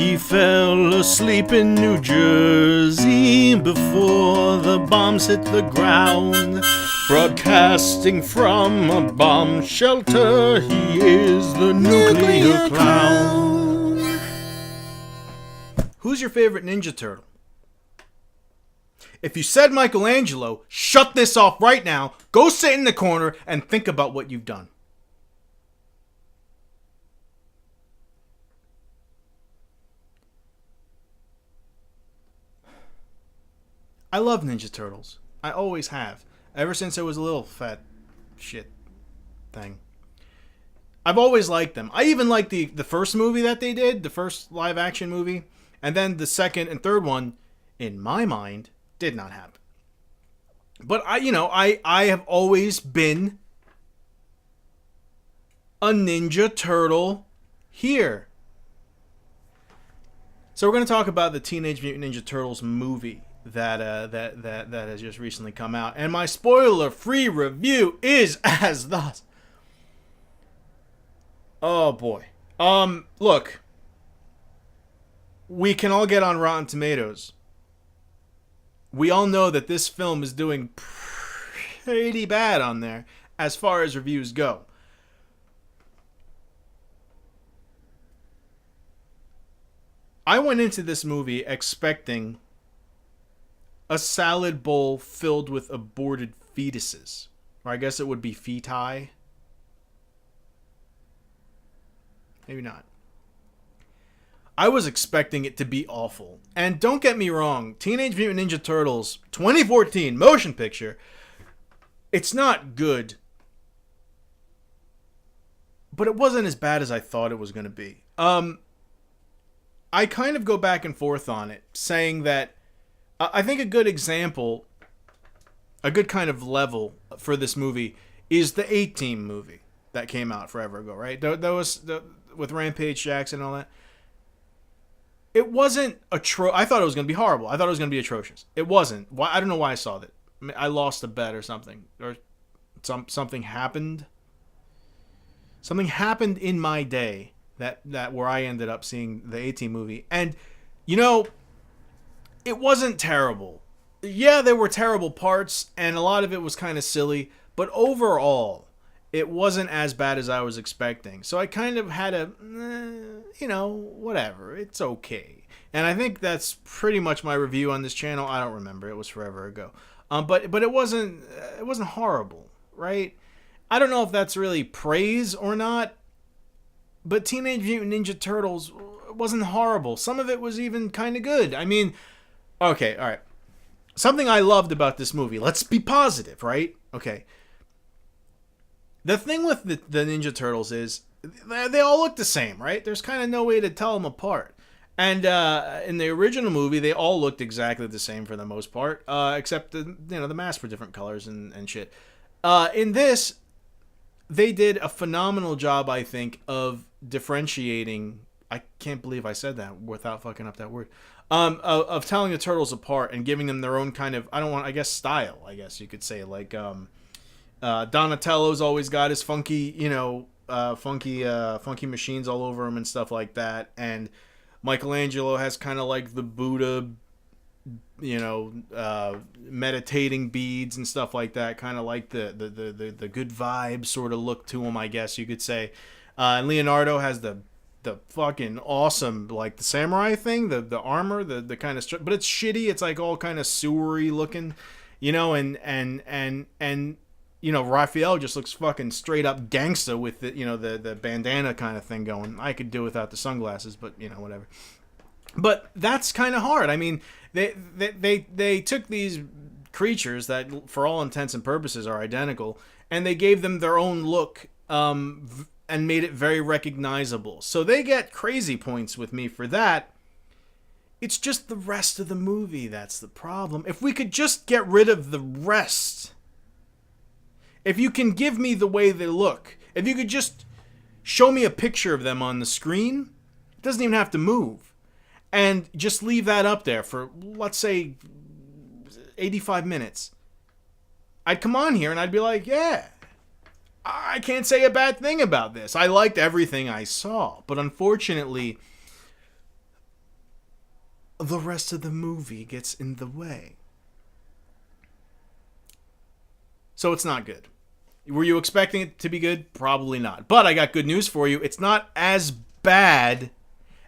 He fell asleep in New Jersey before the bombs hit the ground. Broadcasting from a bomb shelter, he is the nuclear clown. Who's your favorite Ninja Turtle? If you said Michelangelo, shut this off right now, go sit in the corner, and think about what you've done. I love Ninja Turtles. I always have. Ever since I was a little fat shit thing. I've always liked them. I even liked the first movie that they did, the first live action movie. And then the second and third one, in my mind, did not happen. But I have always been a Ninja Turtle here. So we're going to talk about the Teenage Mutant Ninja Turtles movie that has just recently come out, and my spoiler-free review is as thus. Oh boy. Look. We can all get on Rotten Tomatoes. We all know that this film is doing pretty bad on there as far as reviews go. I went into this movie expecting a salad bowl filled with aborted fetuses. Or I guess it would be feti. Maybe not. I was expecting it to be awful. And don't get me wrong, Teenage Mutant Ninja Turtles 2014 motion picture, it's not good. But it wasn't as bad as I thought it was going to be. I kind of go back and forth on it, saying that I think a good example, a good kind of level for this movie is the A-Team movie that came out forever ago, right? That was with Rampage Jackson and all that. It wasn't I thought it was going to be horrible. I thought it was going to be atrocious. It wasn't. Why? I don't know why I saw that. I lost a bet or something. Or something happened. Something happened in my day that where I ended up seeing the A-Team movie. And, it wasn't terrible. Yeah, there were terrible parts, and a lot of it was kind of silly. But overall, it wasn't as bad as I was expecting. So I kind of had whatever. It's okay. And I think that's pretty much my review on this channel. I don't remember. It was forever ago. But it wasn't horrible, right? I don't know if that's really praise or not. But Teenage Mutant Ninja Turtles wasn't horrible. Some of it was even kind of good. I mean, okay, all right. Something I loved about this movie. Let's be positive, right? Okay. The thing with the Ninja Turtles is they all look the same, right? There's kind of no way to tell them apart. And in the original movie, they all looked exactly the same for the most part, except the masks were different colors and shit. In this, they did a phenomenal job, I think, of differentiating. I can't believe I said that without fucking up that word. Of telling the turtles apart and giving them their own kind of, style, I guess you could say. Like, Donatello's always got his funky machines all over him and stuff like that. And Michelangelo has kind of like the Buddha, meditating beads and stuff like that. Kind of like the good vibe sort of look to him, I guess you could say. And Leonardo has the fucking awesome, like the samurai thing, the armor, the kind of, but it's shitty. It's like all kind of sewery looking, and Raphael just looks fucking straight up gangsta with the bandana kind of thing going. I could do without the sunglasses, but whatever. But that's kind of hard. I mean, they took these creatures that, for all intents and purposes, are identical, and they gave them their own look, and made it very recognizable. So they get crazy points with me for that. It's just the rest of the movie that's the problem. If we could just get rid of the rest. If you can give me the way they look. If you could just show me a picture of them on the screen. It doesn't even have to move. And just leave that up there for, let's say, 85 minutes. I'd come on here and I'd be like, yeah, I can't say a bad thing about this. I liked everything I saw. But unfortunately, the rest of the movie gets in the way. So it's not good. Were you expecting it to be good? Probably not. But I got good news for you. It's not as bad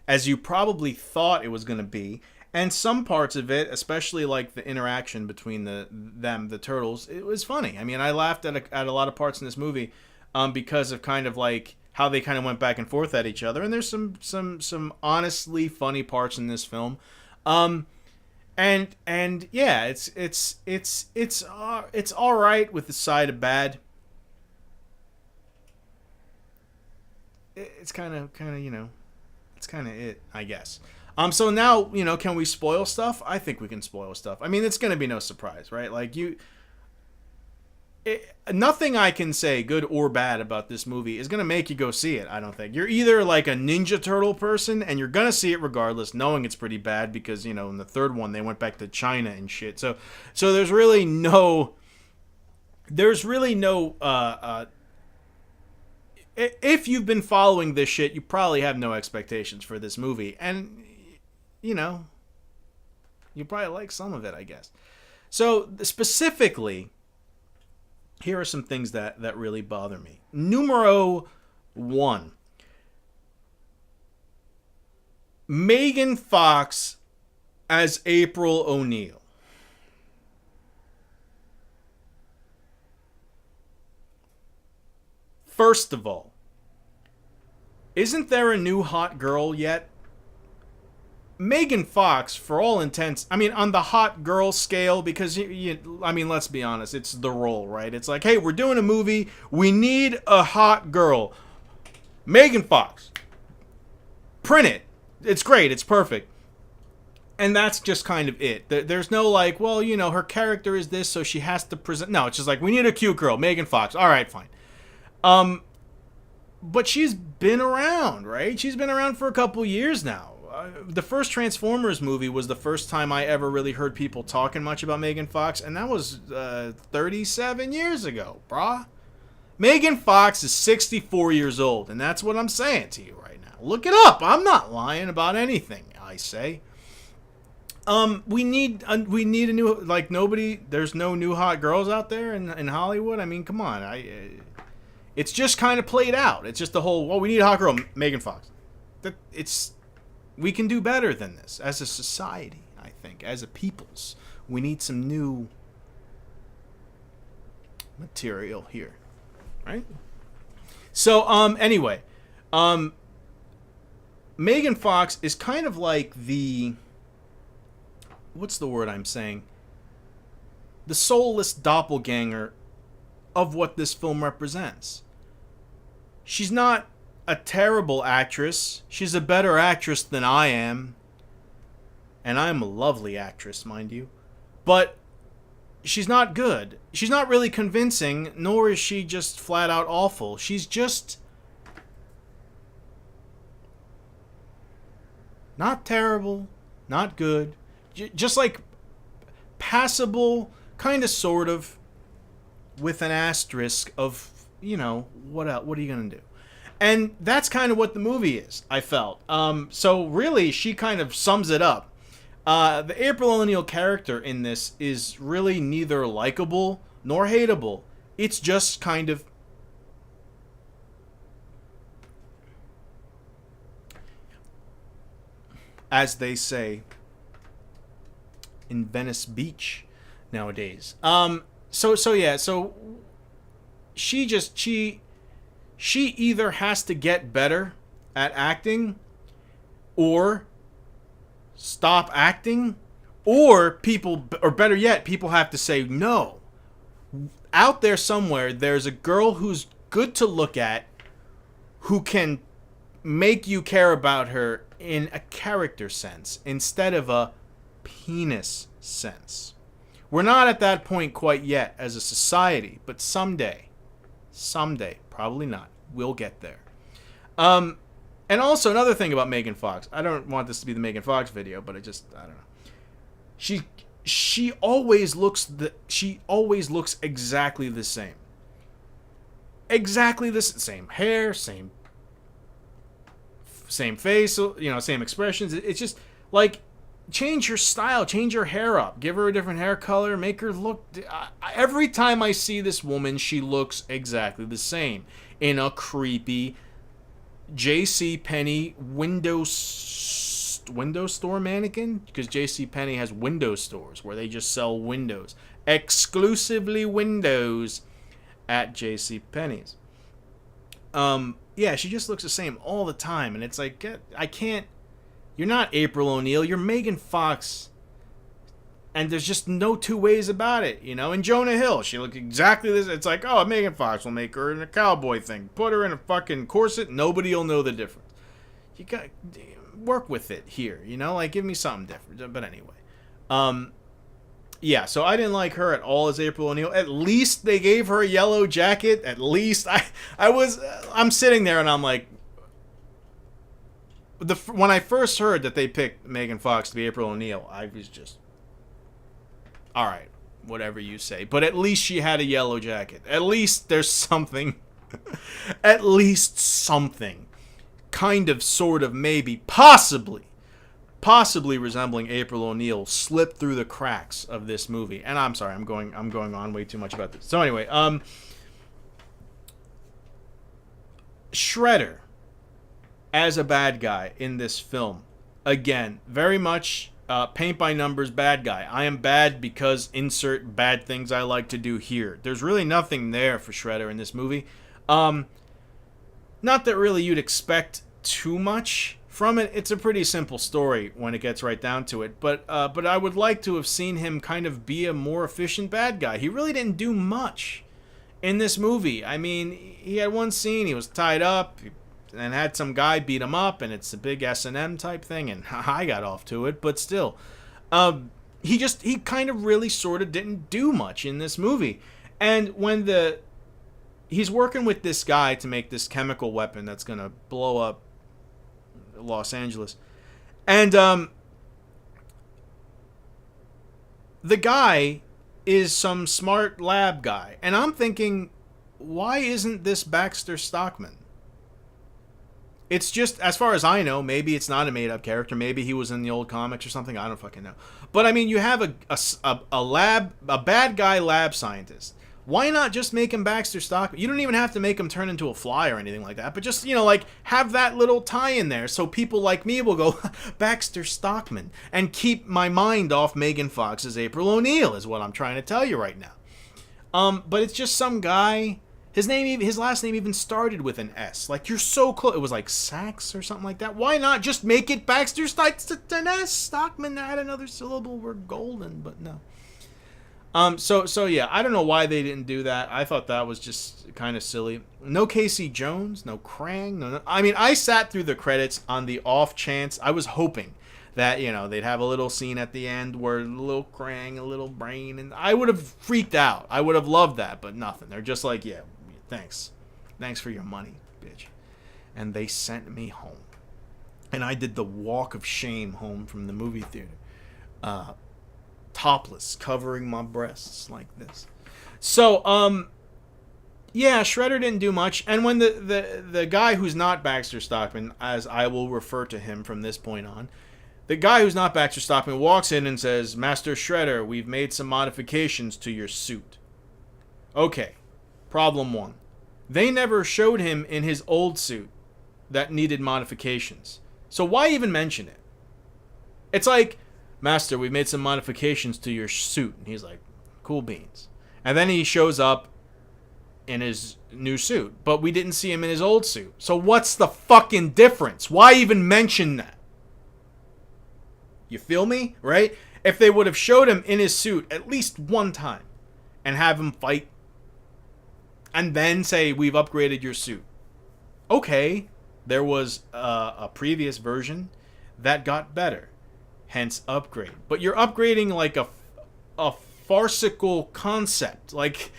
as you probably thought it was going to be. And some parts of it, especially like the interaction between the turtles, it was funny. I mean, I laughed at a lot of parts in this movie because of kind of like how they kind of went back and forth at each other. And there's some honestly funny parts in this film. And yeah, it's all right with the side of bad. It's kind of it's kind of it, I guess. So now, can we spoil stuff? I think we can spoil stuff. I mean, it's going to be no surprise, right? Like nothing I can say, good or bad, about this movie is going to make you go see it, I don't think. You're either like a Ninja Turtle person, and you're going to see it regardless, knowing it's pretty bad, because, in the third one, they went back to China and shit. So there's really no... if you've been following this shit, you probably have no expectations for this movie. And, you probably like some of it, I guess. So, specifically, here are some things that really bother me. Numero 1. Megan Fox as April O'Neil. First of all, isn't there a new hot girl yet? Megan Fox, for all intents, I mean, on the hot girl scale, because, I mean, let's be honest, it's the role, right? It's like, hey, we're doing a movie, we need a hot girl. Megan Fox. Print it. It's great, it's perfect. And that's just kind of it. There's no like, well, her character is this, so she has to present... No, it's just like, we need a cute girl, Megan Fox. All right, fine. But she's been around, right? She's been around for a couple years now. The first Transformers movie was the first time I ever really heard people talking much about Megan Fox, and that was 37 years ago, brah. Megan Fox is 64 years old, and that's what I'm saying to you right now. Look it up. I'm not lying about anything I say. We need a new, like, nobody, there's no new hot girls out there in Hollywood. I mean, come on. It's just kind of played out. It's just the whole, well, we need a hot girl, Megan Fox. We can do better than this as a society, I think, as a peoples. We need some new material here, right? So, anyway, Megan Fox is kind of like what's the word I'm saying? The soulless doppelganger of what this film represents. She's not a terrible actress. She's a better actress than I am. And I'm a lovely actress, mind you. But she's not good. She's not really convincing, nor is she just flat out awful. She's just not terrible, not good. Just like passable, kind of, sort of, with an asterisk of, what else? What are you going to do? And that's kind of what the movie is, I felt. So really, she kind of sums it up. The April O'Neil character in this is really neither likable nor hateable. It's just kind of... as they say in Venice Beach nowadays. So she either has to get better at acting, or stop acting, or better yet, people have to say no. Out there somewhere, there's a girl who's good to look at, who can make you care about her in a character sense instead of a penis sense. We're not at that point quite yet as a society, but someday, probably not, we'll get there. And also another thing about Megan Fox. I don't want this to be the Megan Fox video, but I don't know. She always looks exactly the same. Exactly the same hair, same face, same expressions. It's just like change her style, change her hair up, give her a different hair color, make her look. Every time I see this woman, she looks exactly the same in a creepy J.C. Penney window store mannequin, because J.C. Penney has window stores where they just sell windows, exclusively windows at J.C. Penney's. Yeah, she just looks the same all the time, and it's like, I can't. You're not April O'Neil. You're Megan Fox. And there's just no two ways about it, you know? And Jonah Hill, she looked exactly this. It's like, oh, Megan Fox will make her in a cowboy thing. Put her in a fucking corset. Nobody will know the difference. You got to work with it here, you know? Like, give me something different. But anyway. Yeah, so I didn't like her at all as April O'Neil. At least they gave her a yellow jacket. At least I'm sitting there and I'm like, when I first heard that they picked Megan Fox to be April O'Neil, I was just, all right, whatever you say. But at least she had a yellow jacket. At least there's something. At least something. Kind of, sort of, maybe, possibly resembling April O'Neil slipped through the cracks of this movie. And I'm sorry, I'm going on way too much about this. So anyway, Shredder as a bad guy in this film, again, very much paint by numbers bad guy. I am bad because insert bad things I like to do here. There's really nothing there for Shredder in this movie. Not that really you'd expect too much from it. It's a pretty simple story when it gets right down to it. But I would like to have seen him kind of be a more efficient bad guy. He really didn't do much in this movie. I mean, he had one scene, he was tied up and had some guy beat him up, and it's a big S&M type thing, and I got off to it, but still. He kind of really sort of didn't do much in this movie. And when he's working with this guy to make this chemical weapon that's going to blow up Los Angeles. And the guy is some smart lab guy. And I'm thinking, why isn't this Baxter Stockman? It's just, as far as I know, maybe it's not a made-up character. Maybe he was in the old comics or something. I don't fucking know. But, I mean, you have a bad guy lab scientist. Why not just make him Baxter Stockman? You don't even have to make him turn into a fly or anything like that. But just, have that little tie in there so people like me will go, Baxter Stockman, and keep my mind off Megan Fox's April O'Neil is what I'm trying to tell you right now. But it's just some guy. His last name even started with an S. Like, you're so close. It was like Sachs or something like that. Why not just make it Baxter Stockman? Add another syllable. We're golden, but no. So yeah, I don't know why they didn't do that. I thought that was just kind of silly. No Casey Jones, no Krang, no. I mean, I sat through the credits on the off chance. I was hoping that, they'd have a little scene at the end where a little Krang, a little Brain, and I would have freaked out. I would have loved that, but nothing. They're just like, yeah, thanks for your money, bitch. And they sent me home. And I did the walk of shame home from the movie theater. Topless, covering my breasts like this. So, yeah, Shredder didn't do much. And when the guy who's not Baxter Stockman, as I will refer to him from this point on, the guy who's not Baxter Stockman walks in and says, Master Shredder, we've made some modifications to your suit. Okay, problem one. They never showed him in his old suit that needed modifications. So why even mention it? It's like, Master, we made some modifications to your suit. And he's like, cool beans. And then he shows up in his new suit. But we didn't see him in his old suit. So what's the fucking difference? Why even mention that? You feel me? Right? If they would have showed him in his suit at least one time and have him fight and then say, we've upgraded your suit. Okay, there was a previous version that got better. Hence upgrade. But you're upgrading like a farcical concept. Like,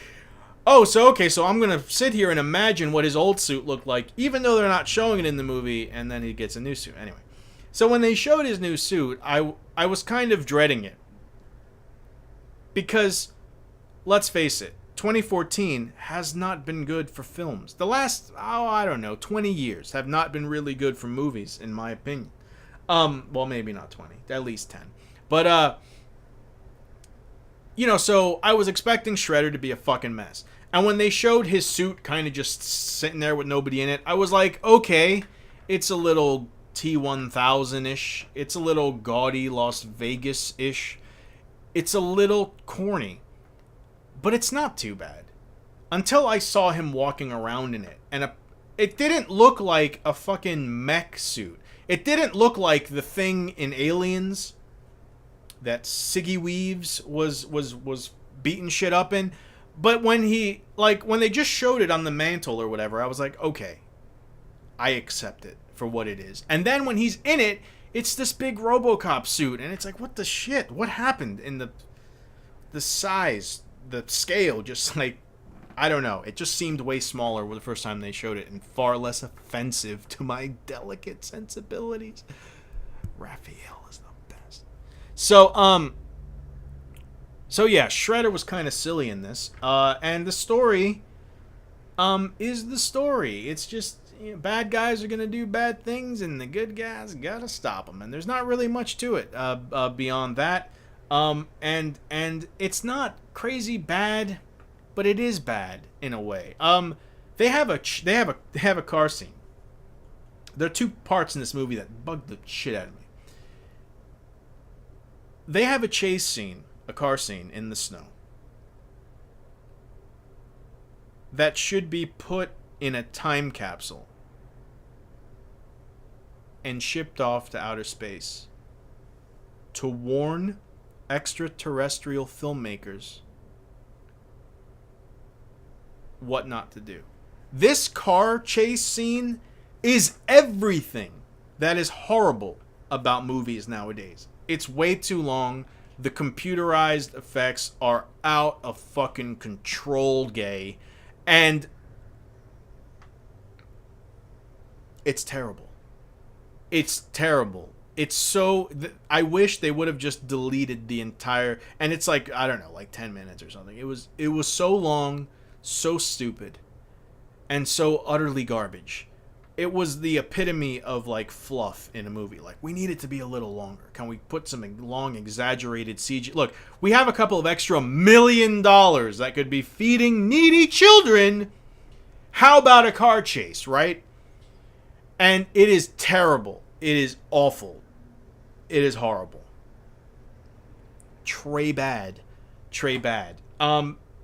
so I'm going to sit here and imagine what his old suit looked like, even though they're not showing it in the movie, and then he gets a new suit. Anyway. So when they showed his new suit, I was kind of dreading it. Because, let's face it, 2014 has not been good for films. The last, 20 years have not been really good for movies, in my opinion. Well, maybe not 20, at least 10. But so I was expecting Shredder to be a fucking mess. And when they showed his suit kind of just sitting there with nobody in it, I was like, okay, it's a little T-1000-ish. It's a little gaudy Las Vegas-ish. It's a little corny. But it's not too bad. Until I saw him walking around in it. And it didn't look like a fucking mech suit. It didn't look like the thing in Aliens that Siggy Weaves was beating shit up in. But when they just showed it on the mantle or whatever, I was like, okay, I accept it for what it is. And then when he's in it, it's this big RoboCop suit, and it's like, what the shit? What happened in the size, the scale? Just like, I don't know. It just seemed way smaller the first time they showed it, and far less offensive to my delicate sensibilities. Raphael is the best. So yeah, Shredder was kind of silly in this, and the story, is the story. It's just, bad guys are gonna do bad things, and the good guys gotta stop them, and there's not really much to it beyond that. And it's not crazy bad, but it is bad in a way. They have a car scene. There are two parts in this movie that bug the shit out of me. They have a chase scene. A car scene in the snow that should be put in a time capsule and shipped off to outer space to warn extraterrestrial filmmakers what not to do. This car chase scene is everything that is horrible about movies nowadays. It's way too long. The computerized effects are out of fucking control, gay. And it's terrible. It's terrible. It's so... I wish they would have just deleted the entire... And it's like, I don't know, like 10 minutes or something. It was so long, so stupid, and so utterly garbage. It was the epitome of, like, fluff in a movie. Like, we need it to be a little longer. Can we put some long, exaggerated CG? Look, we have a couple of extra $1 million that could be feeding needy children. How about a car chase, right? And it is terrible. It is awful. It is horrible. Trey bad.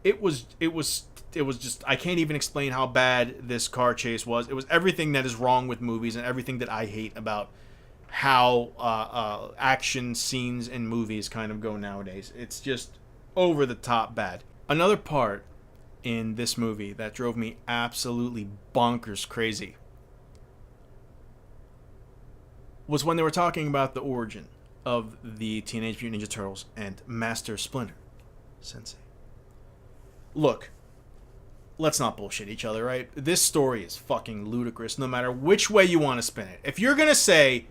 It was just, I can't even explain how bad this car chase was. It was everything that is wrong with movies and everything that I hate about how action scenes in movies kind of go nowadays. It's just over the top bad. Another part in this movie that drove me absolutely bonkers crazy was when they were talking about the origin of the Teenage Mutant Ninja Turtles and Master Splinter Sensei. Look, let's not bullshit each other, right? This story is fucking ludicrous no matter which way you want to spin it. If you're gonna say,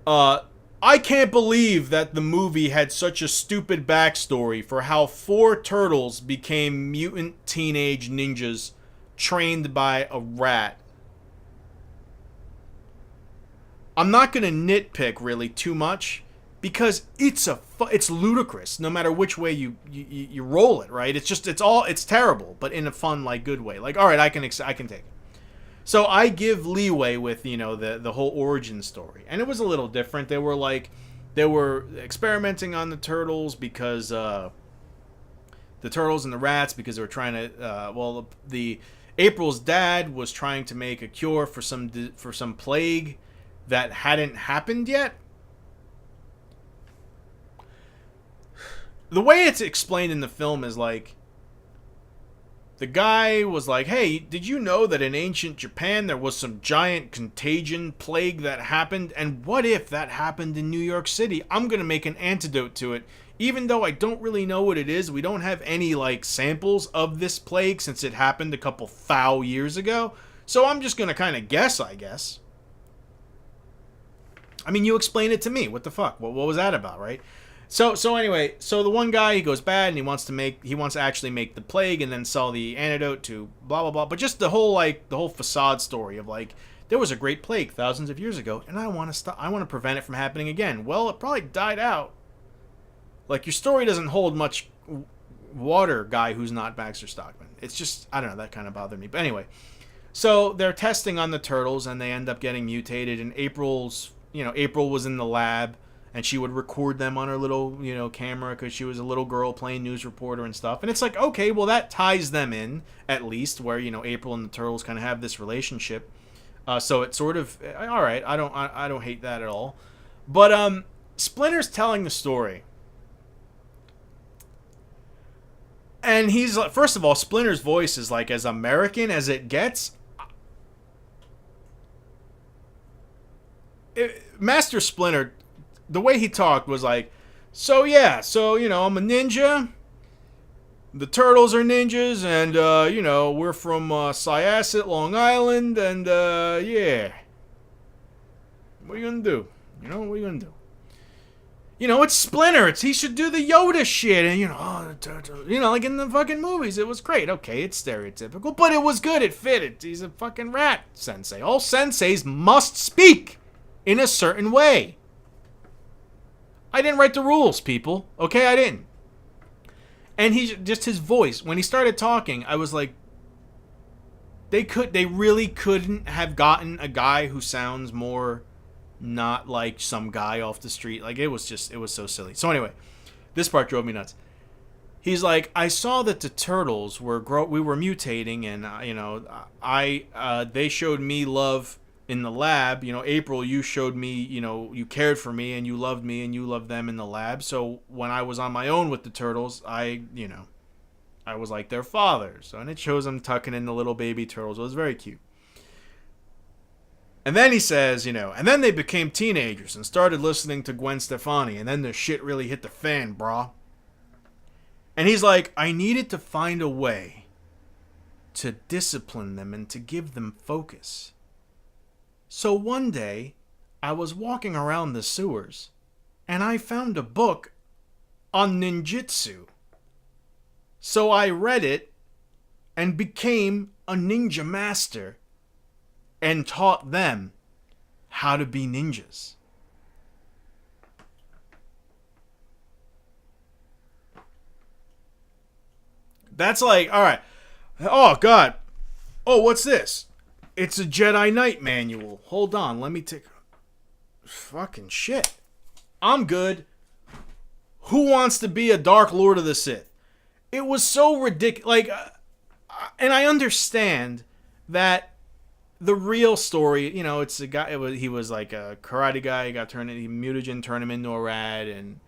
I can't believe that the movie had such a stupid backstory for how 4 turtles became mutant teenage ninjas trained by a rat. I'm not gonna nitpick really too much because it's ludicrous no matter which way you roll it, right? It's terrible, but in a fun, like, good way. Like, all right, I can take it. So I give leeway with, the whole origin story, and it was a little different. They were experimenting on the turtles because the turtles and the rats, because they were trying to the April's dad was trying to make a cure for some plague that hadn't happened yet. The way it's explained in the film is like, the guy was like, hey, did you know that in ancient Japan there was some giant contagion plague that happened? And what if that happened in New York City? I'm going to make an antidote to it. Even though I don't really know what it is, we don't have any, like, samples of this plague since it happened a couple thou years ago. So I'm just going to kind of guess, I guess. I mean, you explain it to me. What the fuck? What was that about, right? So anyway, the one guy, he goes bad and he wants to actually make the plague and then sell the antidote to blah blah blah. But just the whole facade story of, like, There was a great plague thousands of years ago, and I want to stop. I want to prevent it from happening again. Well, it probably died out. Like, your story doesn't hold much water, guy who's not Baxter Stockman. It's just, I don't know, that kind of bothered me. But anyway, so they're testing on the turtles, and they end up getting mutated. And April was in the lab, and she would record them on her little, camera because she was a little girl playing news reporter and stuff. And it's like, okay, well, that ties them in, at least, where, April and the turtles kind of have this relationship. So it's sort of, all right, I don't hate that at all. But Splinter's telling the story. And he's like, first of all, Splinter's voice is like as American as it gets. Master Splinter, the way he talked was like, I'm a ninja. The turtles are ninjas, and, we're from Syosset, Long Island, and, yeah. What are you gonna do? What are you gonna do? It's Splinter. He should do the Yoda shit, and, like in the fucking movies. It was great. Okay, it's stereotypical, but it was good. It fit. He's a fucking rat sensei. All senseis must speak in a certain way. I didn't write the rules, people. Okay, I didn't. And his voice, when he started talking, I was like, they really couldn't have gotten a guy who sounds more not like some guy off the street. Like, it was so silly. So anyway, this part drove me nuts. He's like, I saw that the turtles we were mutating, and they showed me love in the lab. April, you showed me, you cared for me and you loved me and you loved them in the lab. So when I was on my own with the turtles, I was like their father. So, and it shows them tucking in the little baby turtles. It was very cute. And then he says, and then they became teenagers and started listening to Gwen Stefani, and then the shit really hit the fan, brah. And he's like, I needed to find a way to discipline them and to give them focus. So one day, I was walking around the sewers, and I found a book on ninjutsu. So I read it and became a ninja master and taught them how to be ninjas. That's like, all right. Oh, God. Oh, what's this? It's a Jedi Knight manual. Hold on, let me take... Fucking shit. I'm good. Who wants to be a Dark Lord of the Sith? It was so ridiculous. Like, and I understand that the real story, it's a guy. He was like a karate guy. Mutagen turned him into a rat, and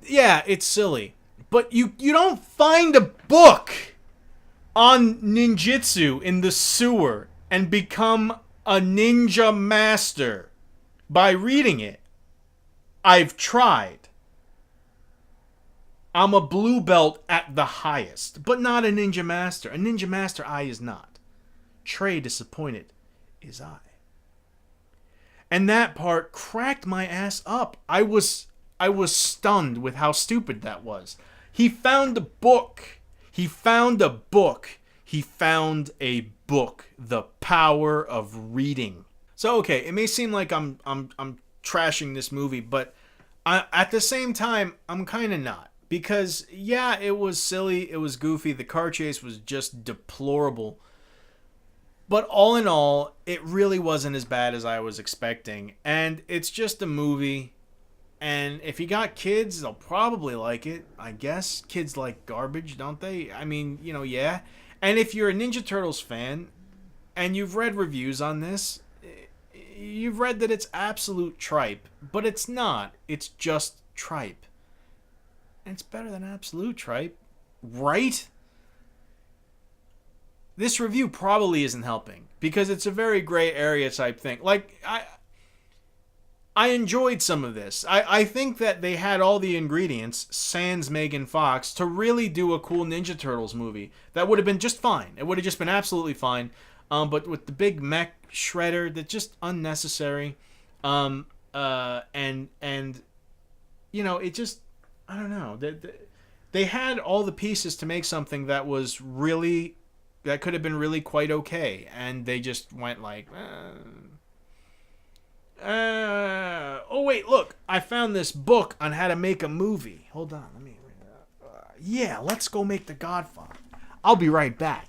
yeah, it's silly. But you don't find a book on ninjutsu in the sewer and become a ninja master by reading it. I've tried. I'm a blue belt at the highest, but not a ninja master. A ninja master I is not. Trey disappointed is I. And that part cracked my ass up. I was stunned with how stupid that was. He found a book. He found a book. He found a book. The power of reading. So okay, it may seem like I'm trashing this movie, but at the same time, I'm kind of not. Because, yeah, it was silly, it was goofy, the car chase was just deplorable. But all in all, it really wasn't as bad as I was expecting. And it's just a movie. And if you got kids, they'll probably like it, I guess. Kids like garbage, don't they? I mean, yeah. And if you're a Ninja Turtles fan, and you've read reviews on this, you've read that it's absolute tripe. But it's not. It's just tripe. And it's better than absolute tripe. Right? This review probably isn't helping. Because it's a very gray area type thing. Like, I enjoyed some of this. I think that they had all the ingredients, sans Megan Fox, to really do a cool Ninja Turtles movie. That would have been just fine. It would have just been absolutely fine. But with the big mech shredder, that's just unnecessary. And it just... I don't know. They had all the pieces to make something that was really that could have been really quite okay, and they just went like, oh wait, look, I found this book on how to make a movie. Hold on, let me. Yeah, let's go make The Godfather. I'll be right back.